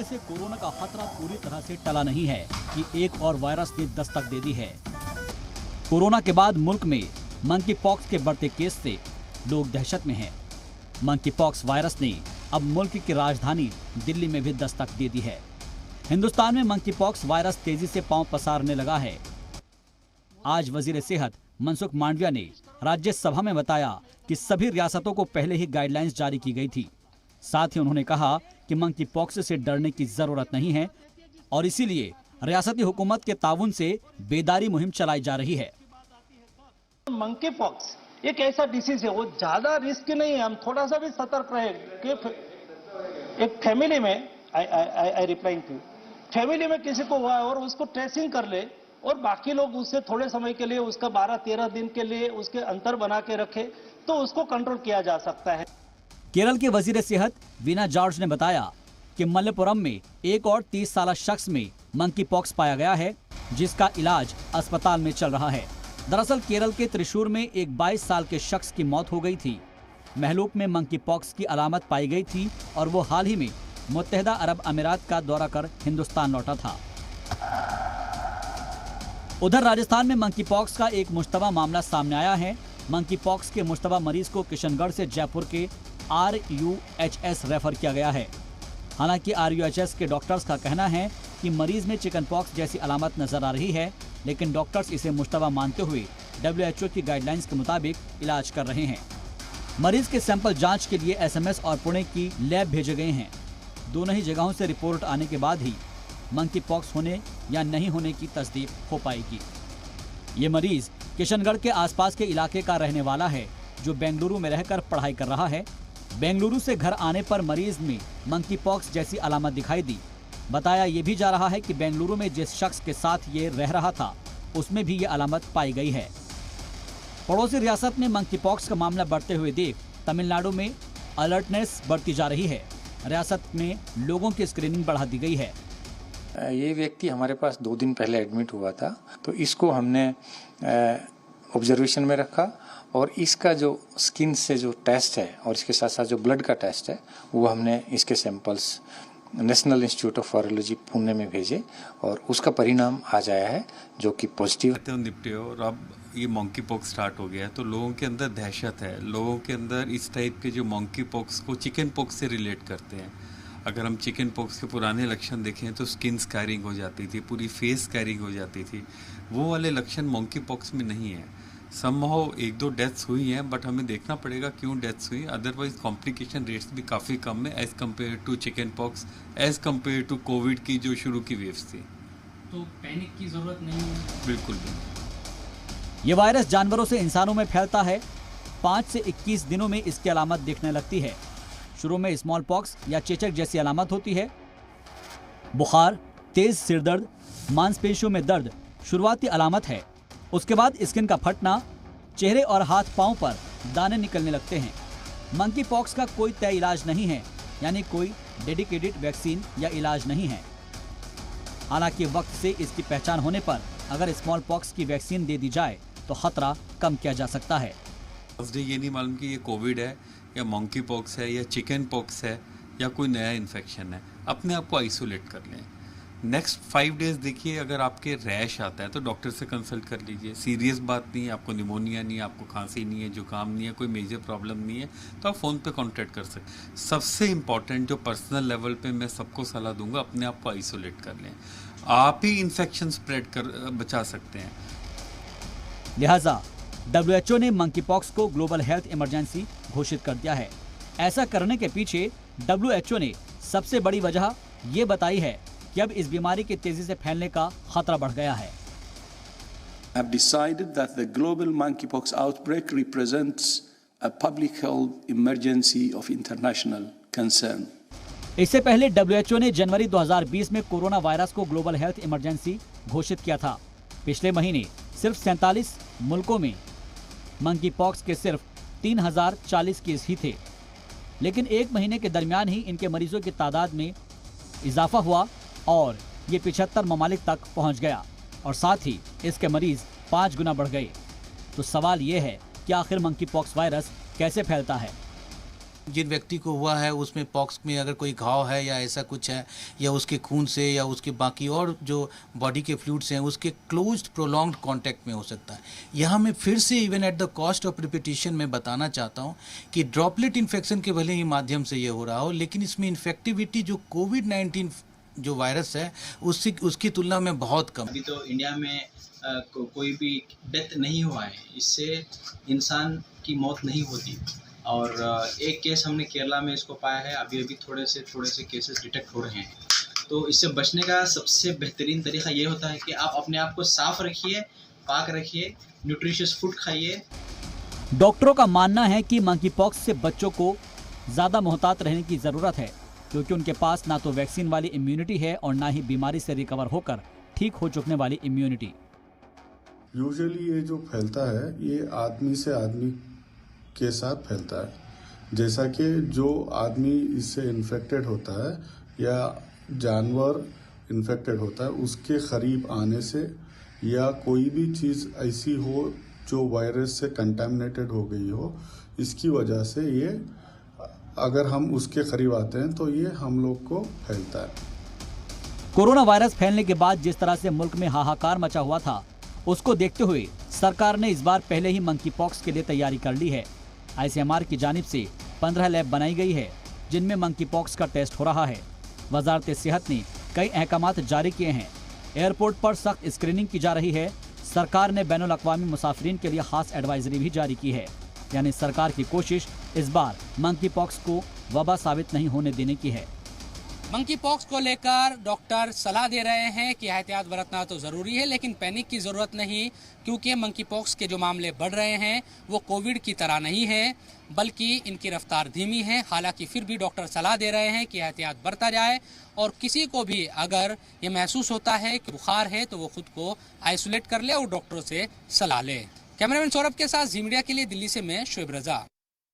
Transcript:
समय से कोरोना का खतरा पूरी तरह से टला नहीं है कि एक और वायरस ने दस्तक दे दी है। कोरोना के बाद मुल्क में मंकी पॉक्स के बढ़ते केस से लोग दहशत में हैं। मंकी पॉक्स वायरस ने अब मुल्क की राजधानी दिल्ली में भी दस्तक दे दी है। हिंदुस्तान में मंकी पॉक्स वायरस तेजी से पांव पसारने लगा है। आज वजीर सेहत मनसुख मांडविया ने राज्यसभा में बताया कि सभी रियासतों को पहले ही गाइडलाइंस जारी की गई थी। साथ ही उन्होंने कहा कि मंकी पॉक्स से डरने की जरूरत नहीं है और इसीलिए रियासती हुकूमत के ताउन से बेदारी मुहिम चलाई जा रही है। मंकी पॉक्स एक ऐसा डिसीज है, वो ज्यादा रिस्क नहीं है, हम थोड़ा सा भी सतर्क रहे कि एक फैमिली में आई रिप्लाइंग टू फैमिली में किसी को हुआ है और उसको ट्रेसिंग कर ले और बाकी लोग उससे थोड़े समय के लिए उसका 12-13 दिन के लिए उसके अंतर बना के रखे तो उसको कंट्रोल किया जा सकता है। केरल के वजीर सेहत वीना जॉर्ज ने बताया कि मलप्पुरम में एक और 30 साल शख्स में मंकी पॉक्स पाया गया है, जिसका इलाज अस्पताल में चल रहा है। दरअसल केरल के त्रिशूर में एक 22 साल के शख्स की मौत हो गई थी। महलूक में मंकी पॉक्स की अलामत पाई गई थी और वो हाल ही में मुत्तहिदा अरब अमीरात का दौरा कर हिंदुस्तान लौटा था। उधर राजस्थान में मंकी पॉक्स का एक मुश्तबा मामला सामने आया है। मंकी पॉक्स के मुश्तबा मरीज को किशनगढ़ से जयपुर के RUHS रेफर किया गया है। हालांकि RUHS के डॉक्टर्स का कहना है कि मरीज में चिकन पॉक्स जैसी अलामत नजर आ रही है, लेकिन डॉक्टर्स इसे मुश्तबा मानते हुए WHO की गाइडलाइंस के मुताबिक इलाज कर रहे हैं। मरीज के सैंपल जांच के लिए SMS और पुणे की लैब भेजे गए हैं। दोनों ही जगहों से रिपोर्ट आने के बाद ही मंकी पॉक्स होने या नहीं होने की तस्दीक हो पाएगी। ये मरीज किशनगढ़ के आसपास के इलाके का रहने वाला है, जो बेंगलुरु में रहकर पढ़ाई कर रहा है। बेंगलुरु से घर आने पर मरीज में मंकी पॉक्स जैसी अलामत दिखाई दी। बताया ये भी जा रहा है कि बेंगलुरु में जिस शख्स के साथ ये रह रहा था उसमें भी ये अलामत पाई गई है। पड़ोसी रियासत में मंकी पॉक्स का मामला बढ़ते हुए देख तमिलनाडु में अलर्टनेस बढ़ती जा रही है। रियासत में लोगों की स्क्रीनिंग बढ़ा दी गई है। ये व्यक्ति हमारे पास 2 दिन पहले एडमिट हुआ था, तो इसको हमने ऑब्जर्वेशन में रखा और इसका जो स्किन से जो टेस्ट है और इसके साथ साथ जो ब्लड का टेस्ट है वो हमने इसके samples national institute of virology Pune में भेजे और उसका परिणाम आ जाया है जो कि पॉजिटिव निपटे। और अब ये मंकी पॉक्स स्टार्ट हो गया है तो लोगों के अंदर दहशत है। लोगों के अंदर इस टाइप के जो मंकी पॉक्स को चिकन पॉक्स से रिलेट करते हैं। अगर हम चिकन पॉक्स के पुराने लक्षण देखें तो स्किन स्कैरिंग हो जाती थी, पूरी फेस स्कैरिंग हो जाती थी। वो वाले लक्षण मंकी पॉक्स में नहीं है। समहाउ 1-2 डेथ्स हुई हैं, बट हमें देखना पड़ेगा क्यों डेथ्स हुई। अदरवाइज कॉम्प्लिकेशन रेट्स भी काफ़ी कम है as compare to chicken pox, as compare to Covid की जो शुरू की वेव्स थी। तो पैनिक की ज़रूरत नहीं है? बिल्कुल भी। ये वायरस जानवरों से इंसानों में फैलता है। 5 से 21 दिनों में इसकी अलामत दिखने लगती है। शुरू में स्मॉल पॉक्स या चेचक जैसी अलामत होती है। बुखार, तेज सिरदर्द, मांसपेशियों में दर्द शुरुआती अलामत है। उसके बाद स्किन का फटना, चेहरे और हाथ पांव पर दाने निकलने लगते हैं। मंकी पॉक्स का कोई तय इलाज नहीं है, यानी कोई डेडिकेटेड वैक्सीन या इलाज नहीं है। हालांकि वक्त से इसकी पहचान होने पर अगर स्मॉल पॉक्स की वैक्सीन दे दी जाए तो खतरा कम किया जा सकता है। ये नहीं मालूम कि ये कोविड है या मंकी पॉक्स है या चिकन पॉक्स है या कोई नया इन्फेक्शन है। अपने आप को आइसोलेट कर लें। नेक्स्ट 5 डेज देखिए, अगर आपके रैश आता है तो डॉक्टर से कंसल्ट कर लीजिए। सीरियस बात नहीं है, आपको निमोनिया नहीं है, आपको खांसी नहीं है, जुकाम नहीं है, कोई मेजर प्रॉब्लम नहीं है, तो आप फ़ोन पे कांटेक्ट कर सकते। सबसे इम्पॉर्टेंट जो पर्सनल लेवल पे मैं सबको सलाह दूंगा, अपने आप को आइसोलेट कर लें। आप ही इन्फेक्शन स्प्रेड कर बचा सकते हैं। लिहाजा WHO ने मंकी पॉक्स को ग्लोबल हेल्थ इमरजेंसी घोषित कर दिया है। ऐसा करने के पीछे WHO ने सबसे बड़ी वजह ये बताई है कि अब इस बीमारी के तेजी से फैलने का खतरा बढ़ गया है। have decided that the global monkeypox outbreak represents a public health emergency of international concern. इससे पहले WHO ने जनवरी 2020 में कोरोना वायरस को ग्लोबल हेल्थ इमरजेंसी घोषित किया था। पिछले महीने सिर्फ 47 मुल्कों में मंकी पॉक्स के सिर्फ 3040 केस ही थे, लेकिन एक महीने के दरमियान ही इनके मरीजों की तादाद में इजाफा हुआ और ये 75 ममालिक तक पहुंच गया और साथ ही इसके मरीज 5 गुना बढ़ गए। तो सवाल ये है कि आखिर मंकी पॉक्स वायरस कैसे फैलता है? जिन व्यक्ति को हुआ है उसमें पॉक्स में अगर कोई घाव है या ऐसा कुछ है, या उसके खून से या उसके बाकी और जो बॉडी के फ्लूइड्स हैं उसके क्लोज्ड प्रोलॉन्ग्ड कांटेक्ट में हो सकता है। यहाँ मैं फिर से even at the cost of repetition में बताना चाहता हूँ कि ड्रॉपलेट इन्फेक्शन के भले ही माध्यम से ये हो रहा हो, लेकिन इसमें इन्फेक्टिविटी जो कोविड-19 जो वायरस है उसकी तुलना में बहुत कम। अभी तो इंडिया में कोई भी डेथ नहीं हुआ है, इससे इंसान की मौत नहीं होती। और एक केस हमने केरला में इसको पाया है, अभी थोड़े से केसेस डिटेक्ट हो रहे हैं। तो इससे बचने का सबसे बेहतरीन तरीका ये होता है कि आप अपने आप को साफ रखिए, पाक रखिए, न्यूट्रिशियस फूड खाइए। डॉक्टरों का मानना है कि मंकी पॉक्स से बच्चों को ज़्यादा मोहतात रहने की ज़रूरत है, क्योंकि उनके पास ना तो वैक्सीन वाली इम्यूनिटी है और ना ही बीमारी से रिकवर होकर ठीक हो चुकने वाली इम्यूनिटी। यूजुअली ये जो फैलता है ये आदमी से आदमी के साथ फैलता है। जैसा कि जो आदमी इससे इन्फेक्टेड होता है या जानवर इन्फेक्टेड होता है उसके करीब आने से, या कोई भी चीज़ ऐसी हो जो वायरस से कंटामिनेटेड हो गई हो, इसकी वजह से ये अगर हम उसके करीब आते हैं तो ये हम लोग को फैलता है। कोरोना वायरस फैलने के बाद जिस तरह से मुल्क में हाहाकार मचा हुआ था, उसको देखते हुए सरकार ने इस बार पहले ही मंकी पॉक्स के लिए तैयारी कर ली है। ICMR की जानिब से 15 लैब बनाई गई है जिनमें मंकी पॉक्स का टेस्ट हो रहा है। वजारत सेहत ने कई अहकामात जारी किए हैं। एयरपोर्ट पर सख्त स्क्रीनिंग की जा रही है। सरकार ने बैनुल अक़वामी मुसाफिरीन के लिए खास एडवाइजरी भी जारी की है। यानी सरकार की कोशिश इस बार मंकी पॉक्स को वबा साबित नहीं होने देने की है। मंकी पॉक्स को लेकर डॉक्टर सलाह दे रहे हैं कि एहतियात बरतना तो ज़रूरी है, लेकिन पैनिक की ज़रूरत नहीं, क्योंकि मंकी पॉक्स के जो मामले बढ़ रहे हैं वो कोविड की तरह नहीं है, बल्कि इनकी रफ्तार धीमी है। हालांकि फिर भी डॉक्टर सलाह दे रहे हैं कि एहतियात बरता जाए और किसी को भी अगर ये महसूस होता है कि बुखार है तो वो खुद को आइसोलेट कर ले और डॉक्टरों से सलाह ले। कैमरामैन सौरभ के साथ जी मीडिया के लिए दिल्ली से मैं शोएब रजा।